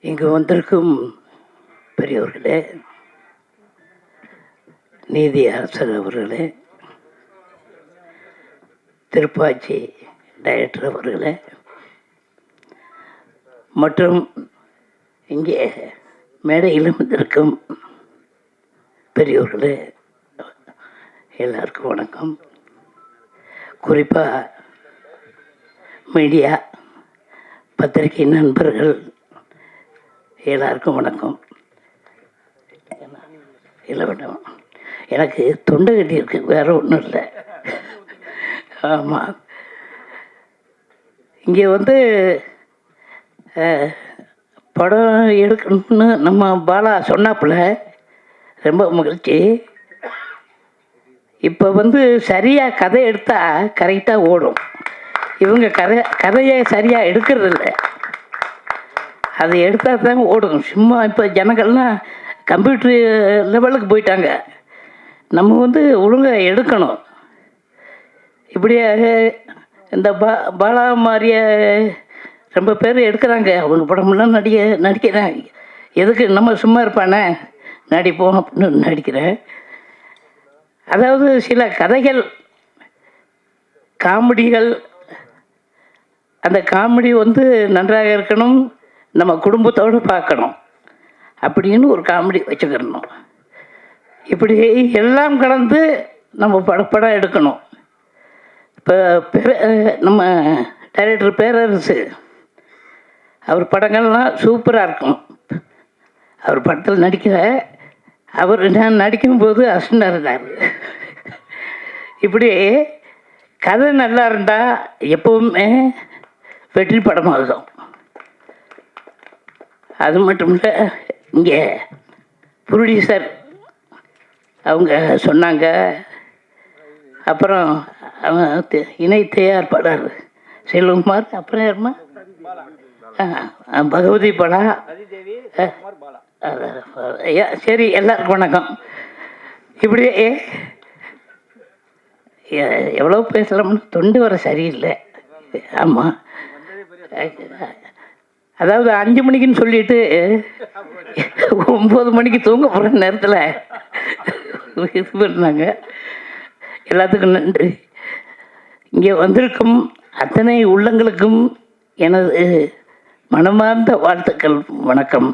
இங்கு வந்திருக்கும் பெரியவர்களே, நீதி அரசர் அவர்களே, திருப்பாச்சி டைரக்டர் அவர்களே, மற்றும் இங்கே மேடையில் வந்திருக்கும் பெரியவர்களே, எல்லாருக்கும் வணக்கம். குறிப்பாக மீடியா பத்திரிகை நண்பர்கள் எல்லாருக்கும் வணக்கம். இல்லை வேண்டாம், எனக்கு தொண்டை கட்டி இருக்கு, வேற ஒன்றும் இல்லை. ஆமாம், இங்கே வந்து படம் எடுக்கணும்னு நம்ம பாலா சொன்னாப்புல ரொம்ப மகிழ்ச்சி. இப்போ வந்து சரியாக கதை எடுத்தால் கரெக்டாக ஓடும். இவங்க கதையை சரியாக எடுக்கிறதில்ல, அதை எடுத்தால் தான் ஓடும். சும்மா இப்போ ஜனங்கள்லாம் கம்ப்யூட்டர் லெவலுக்கு போயிட்டாங்க. நம்ம வந்து ஒழுங்காக எடுக்கணும். இப்படியே இந்த பாலா மாதிரிய ரொம்ப பேர் எடுக்கிறாங்க. அவங்க படமெல்லாம் நடிக்கிறேன். எதுக்கு நம்ம சும்மா இருப்பானே, நடிப்போம் அப்படின்னு நடிக்கிறேன். அதாவது சில கதைகள், காமெடிகள், அந்த காமெடி வந்து நன்றாக இருக்கணும், நம்ம குடும்பத்தோடு பார்க்கணும் அப்படின்னு ஒரு காமெடி வச்சுக்கிறணும். இப்படி எல்லாம் கலந்து நம்ம படம் எடுக்கணும். இப்போ நம்ம டைரக்டர் பேரரசு அவர் படங்கள்லாம் சூப்பராக இருக்கும். அவர் படத்தில் நடிக்கிற நான் நடிக்கும்போது அசிஸ்டண்டாக இருந்தார். இப்படி கதை நல்லா இருந்தால் எப்போவுமே வெற்றி படமாகும். அது மட்டும் இல்லை, இங்கே ப்ரொடியூசர் அவங்க சொன்னாங்க. அப்புறம் இணை தயாரிப்பாளர் செல்வகுமார், அப்புறம் யாருமா பகவதி படா. சரி, எல்லாருக்கும் வணக்கம். இப்படி எவ்வளோ பேசலாம்னு தொண்டு வர சரியில்லை. ஆமாம், அதாவது 5 மணிக்குன்னு சொல்லிட்டு 9 மணிக்கு தூங்க போகிற நேரத்தில் இது பண்ணாங்க. எல்லாத்துக்கும் நன்றி. இங்கே வந்திருக்கும் அத்தனை உள்ளங்களுக்கும் எனது மனமார்ந்த வாழ்த்துக்கள். வணக்கம்.